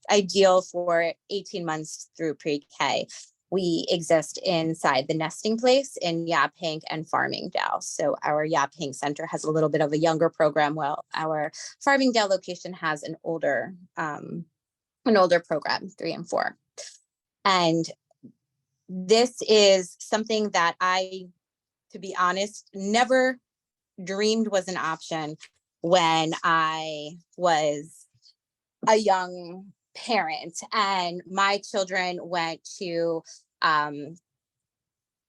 ideal for 18 months through pre-K. We exist inside the nesting place in Yaphank and Farmingdale. So our Yaphank Center has a little bit of a younger program, while our Farmingdale location has an older program, 3 and 4. And this is something that I, to be honest, never dreamed was an option when I was a young parent and my children went to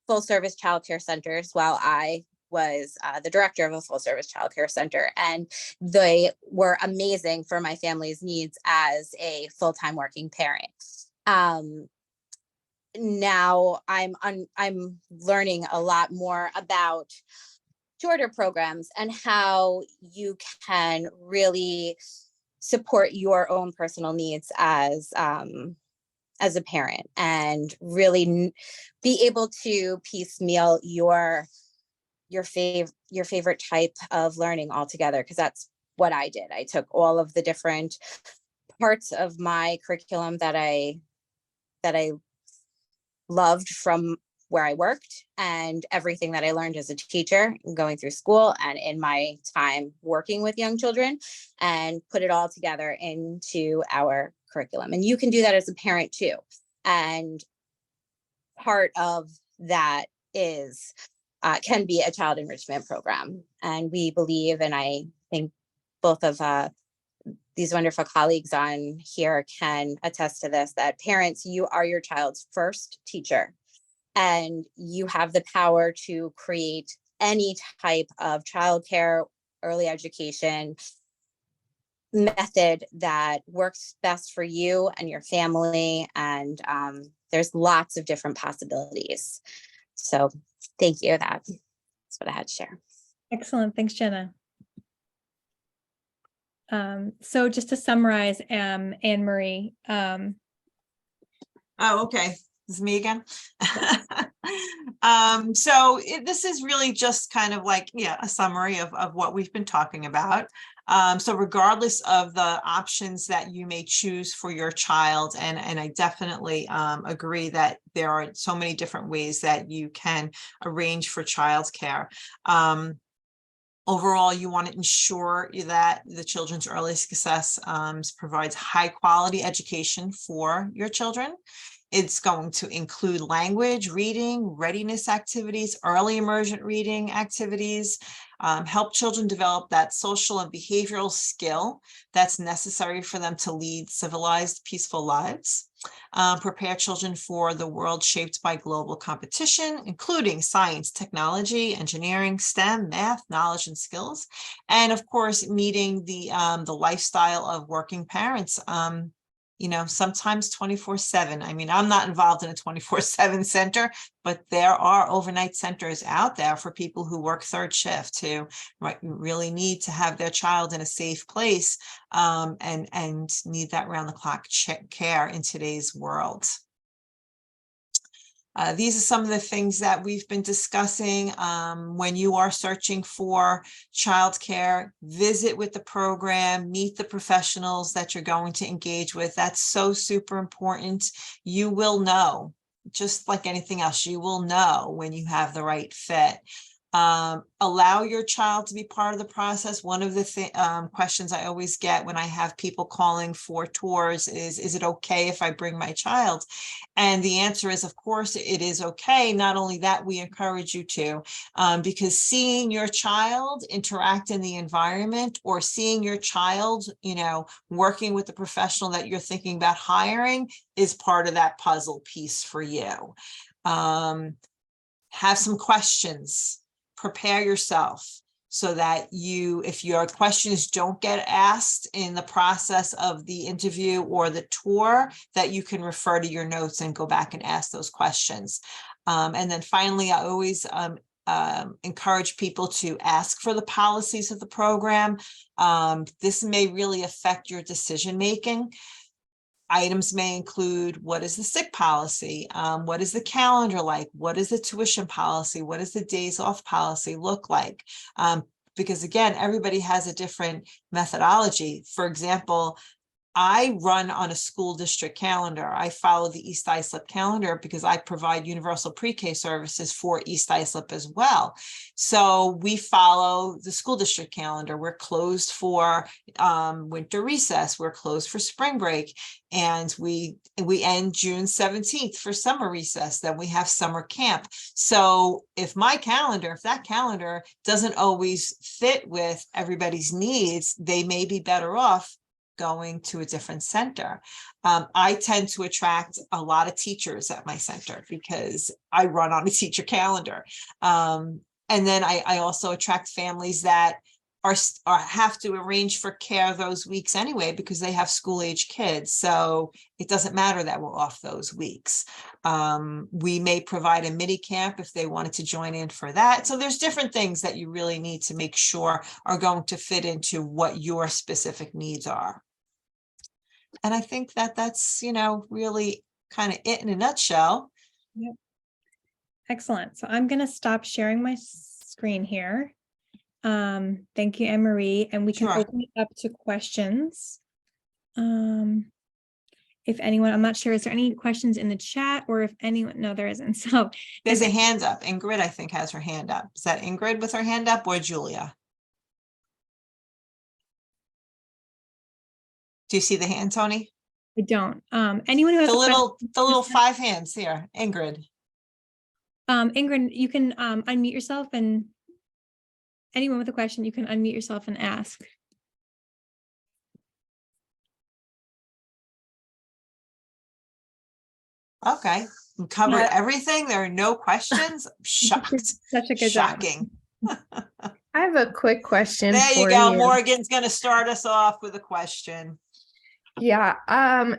full service childcare centers while I was the director of a full service childcare center, and they were amazing for my family's needs as a full-time working parent. Now I'm learning a lot more about shorter programs and how you can really support your own personal needs as a parent, and really be able to piecemeal your favorite type of learning altogether, because that's what I did. I took all of the different parts of my curriculum that I loved from where I worked, and everything that I learned as a teacher going through school and in my time working with young children, and put it all together into our curriculum. And you can do that as a parent too. And part of that is can be a child enrichment program. And we believe, and I think both of these wonderful colleagues on here can attest to this, that parents, you are your child's first teacher, and you have the power to create any type of childcare, early education method that works best for you and your family. And there's lots of different possibilities. So thank you. That's what I had to share. Excellent. Thanks, Jenna. So just to summarize, Anne Marie. Oh, okay. This is me again. This is really just kind of like, a summary of what we've been talking about. So regardless of the options that you may choose for your child, and I definitely agree that there are so many different ways that you can arrange for childcare. Overall, you want to ensure that the children's early success provides high quality education for your children. It's going to include language, reading, readiness activities, early emergent reading activities, help children develop that social and behavioral skill that's necessary for them to lead civilized, peaceful lives. prepare children for the world shaped by global competition, including science, technology, engineering, STEM, math, knowledge, and skills. And of course, meeting the lifestyle of working parents. You know, sometimes 24/7. I mean, I'm not involved in a 24/7 center, but there are overnight centers out there for people who work third shift who really need to have their child in a safe place, and need that round the clock care in today's world. These are some of the things that we've been discussing. When you are searching for childcare, visit with the program, meet the professionals that you're going to engage with. That's so super important. You will know, just like anything else, you will know when you have the right fit. Allow your child to be part of the process. One of the questions I always get when I have people calling for tours is it okay if I bring my child? And the answer is, of course, it is okay. Not only that, we encourage you to, because seeing your child interact in the environment, or seeing your child, you know, working with the professional that you're thinking about hiring, is part of that puzzle piece for you. Have some questions. Prepare yourself so that if your questions don't get asked in the process of the interview or the tour, that you can refer to your notes and go back and ask those questions. And then finally, I always encourage people to ask for the policies of the program. This may really affect your decision-making. Items may include, what is the sick policy? What is the calendar like? What is the tuition policy? What does the days off policy look like? Because again, everybody has a different methodology. For example, I run on a school district calendar. I follow the East Islip calendar because I provide universal pre-K services for East Islip as well. So we follow the school district calendar. We're closed for winter recess. We're closed for spring break. And we end June 17th for summer recess. Then we have summer camp. So if that calendar doesn't always fit with everybody's needs, they may be better off going to a different center. I tend to attract a lot of teachers at my center because I run on a teacher calendar. And then I also attract families that have to arrange for care those weeks anyway, because they have school age kids. So it doesn't matter that we're off those weeks. We may provide a mini camp if they wanted to join in for that. So there's different things that you really need to make sure are going to fit into what your specific needs are. And I think that's, you know, really kind of it in a nutshell. Yep. Excellent. So I'm going to stop sharing my screen here. Thank you, Anne-Marie. And we can Sure. open it up to questions. If anyone, I'm not sure, is there any questions in the chat, or if anyone, no, there isn't. So There's a hand up. Ingrid, I think, has her hand up. Is that Ingrid with her hand up, or Julia? Do you see the hand, Tony? I don't. Anyone who has The a question, little 5 hands here, Ingrid. Ingrid, you can unmute yourself, and anyone with a question, you can unmute yourself and ask. Okay, we covered Yeah. everything. There are no questions. Shocked. Such a good job. Shocking. I have a quick question There you for go. you. Morgan's going to start us off with a question. Yeah,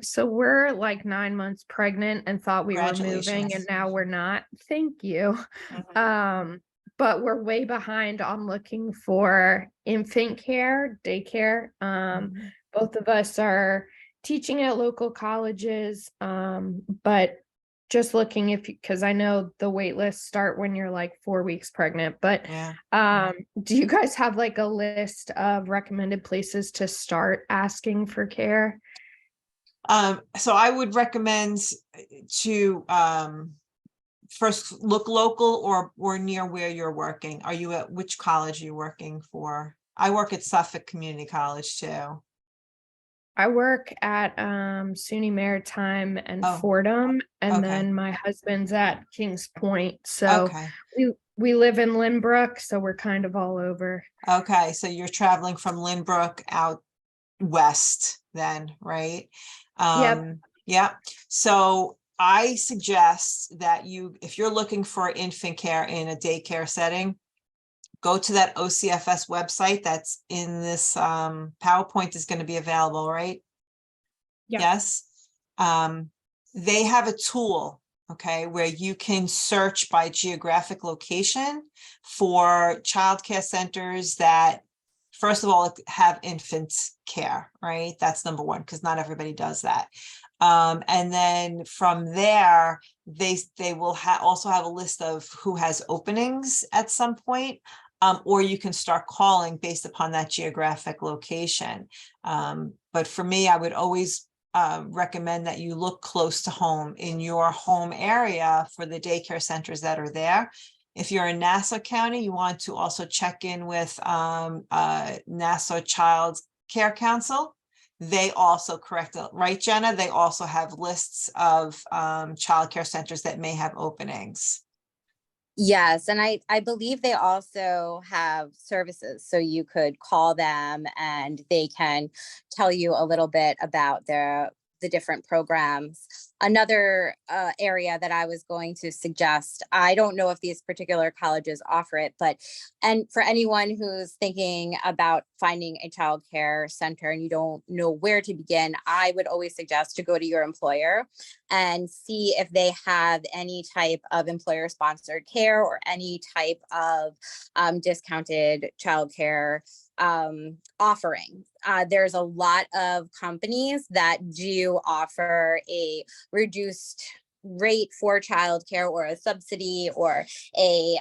so we're like 9 months pregnant and thought we were moving, Congratulations. and now we're not. Thank you. Mhm. But we're way behind on looking for infant care, daycare. Mhm. Both of us are teaching at local colleges, but just looking because I know the wait lists start when you're like 4 weeks pregnant, but Yeah. do you guys have like a list of recommended places to start asking for care? So I would recommend to first look local or near where you're working. Are you at which college are you working for? I work at Suffolk Community College too. I work at SUNY Maritime and Oh, Fordham, and okay. then my husband's at Kings Point. So Okay. we live in Lynbrook, so we're kind of all over. Okay. So you're traveling from Lynbrook out west then, right? Yep. Yeah, so I suggest that if you're looking for infant care in a daycare setting, go to that OCFS website that's in this PowerPoint is going to be available, right? Yeah. Yes. They have a tool, okay, where you can search by geographic location for childcare centers that, first of all, have infant care, right? That's number one, because not everybody does that. And then from there, they will also have a list of who has openings at some point. Or you can start calling based upon that geographic location. But for me, I would always recommend that you look close to home in your home area for the daycare centers that are there. If you're in Nassau County, you want to also check in with Nassau Child Care Council. They also right, Jenna? They also have lists of childcare centers that may have openings. Yes, and I believe they also have services, so you could call them and they can tell you a little bit about the different programs. Another area that I was going to suggest, I don't know if these particular colleges offer it, and for anyone who's thinking about finding a child care center and you don't know where to begin, I would always suggest to go to your employer and see if they have any type of employer sponsored care or any type of discounted childcare offering. There's a lot of companies that do offer a reduced rate for childcare or a subsidy or a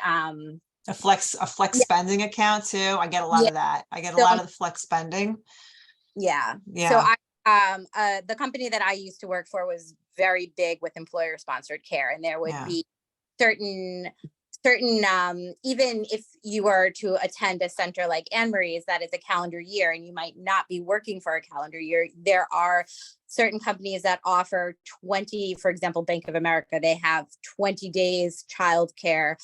flex spending account too. I get a lot of that. I get a lot of the flex spending. Yeah. Yeah. So the company that I used to work for was very big with employer sponsored care, and there would be certain even if you were to attend a center like Anne Marie's, that is a calendar year and you might not be working for a calendar year, there are certain companies that offer 20, for example, Bank of America, they have 20 days childcare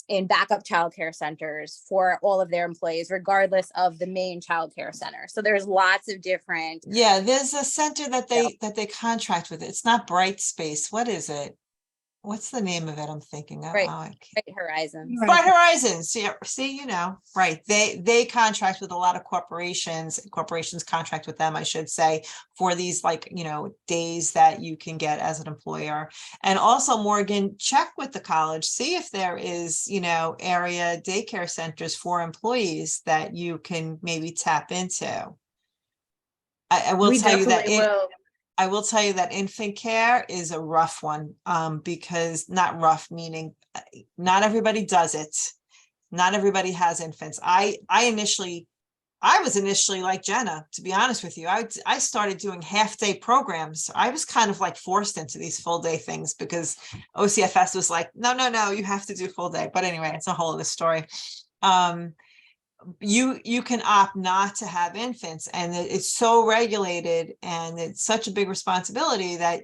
in backup childcare centers for all of their employees, regardless of the main childcare center. So there's lots of different. Yeah, there's a center that they contract with. It's not Bright Space. What is it? What's the name of it? I'm thinking of. Bright Horizons. Bright Horizons. Yeah, see, right. They contract with a lot of corporations. Corporations contract with them, I should say, for these days that you can get as an employer. And also, Morgan, check with the college, see if there is, area daycare centers for employees that you can maybe tap into. I will tell you that I will tell you that infant care is a rough one, because not rough, meaning not everybody does it. Not everybody has infants. I was initially like Jenna, to be honest with you. I started doing half-day programs. I was kind of like forced into these full-day things because OCFS was like, no, you have to do full day. But anyway, it's a whole other story. You can opt not to have infants, and it's so regulated and it's such a big responsibility that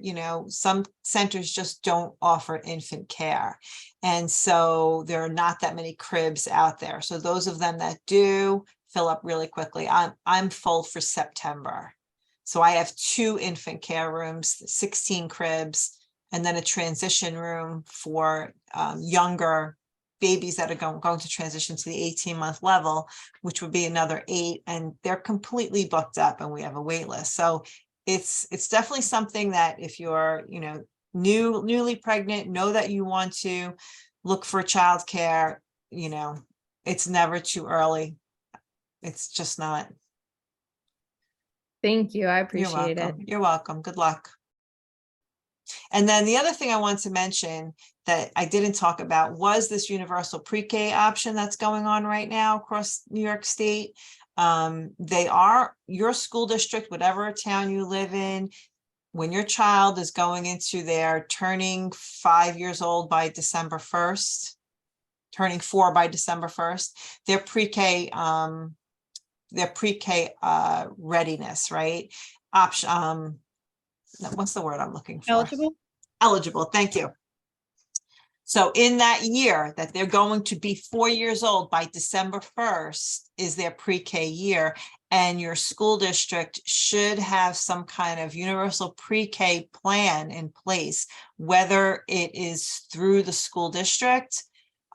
some centers just don't offer infant care, and so there are not that many cribs out there. So those of them that do fill up really quickly. I'm full for September, so I have 2 infant care rooms, 16 cribs, and then a transition room for younger babies that are going to transition to the 18-month level, which would be another 8, and they're completely booked up and we have a wait list. So it's definitely something that if you're, newly pregnant, know that you want to look for childcare, it's never too early. It's just not. Thank you. I appreciate it. You're welcome. Good luck. And then the other thing I want to mention that I didn't talk about was this universal pre-K option that's going on right now across New York State. They are your school district, whatever town you live in, when your child is going into their turning 5 years old by December 1st, turning 4 by December 1st, their pre-K readiness, right? Option, what's the word I'm looking for? Eligible. Eligible, thank you. So in that year that they're going to be 4 years old by December 1st is their pre-K year. And your school district should have some kind of universal pre-K plan in place, whether it is through the school district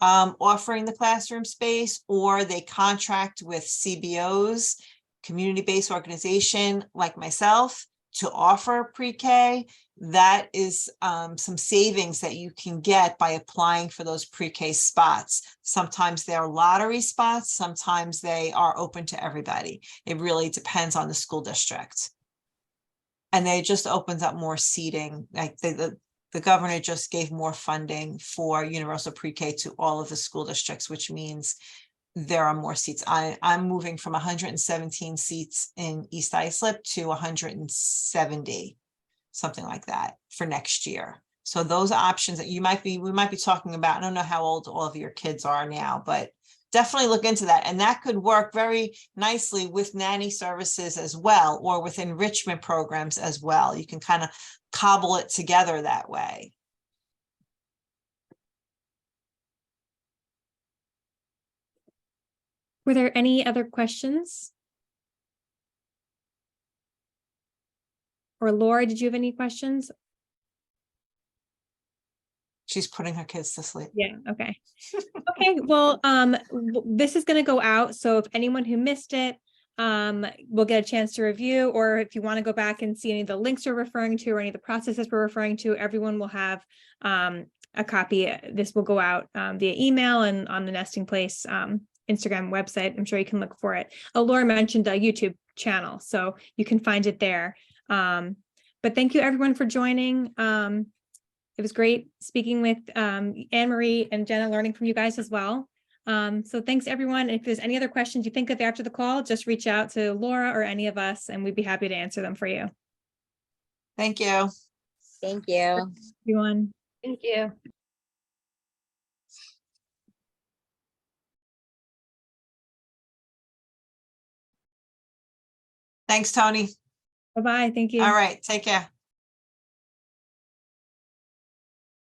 offering the classroom space, or they contract with CBOs, community-based organization like myself, to offer pre-K. That is some savings that you can get by applying for those pre-K spots. Sometimes they're lottery spots, sometimes they are open to everybody. It really depends on the school district. And it just opens up more seating. Like the governor just gave more funding for universal pre-K to all of the school districts, which means there are more seats. I'm moving from 117 seats in East Islip to 170, something like that, for next year. So those options that we might be talking about, I don't know how old all of your kids are now, but definitely look into that. And that could work very nicely with nanny services as well, or with enrichment programs as well. You can kind of cobble it together that way. Were there any other questions? Or Laura, did you have any questions? She's putting her kids to sleep. Yeah, okay. Okay, well, this is gonna go out, so if anyone who missed it, will get a chance to review, or if you want to go back and see any of the links we're referring to, or any of the processes we're referring to, everyone will have a copy. This will go out via email and on the Nesting Place Instagram website. I'm sure you can look for it. Laura mentioned a YouTube channel, so you can find it there. But thank you everyone for joining. It was great speaking with Anne Marie and Jenna, learning from you guys as well. So thanks everyone. If there's any other questions you think of after the call, just reach out to Laura or any of us and we'd be happy to answer them for you. Thank you. Thank you. Everyone. Thank you. Thanks, Tony. Bye-bye. Thank you. All right, take care.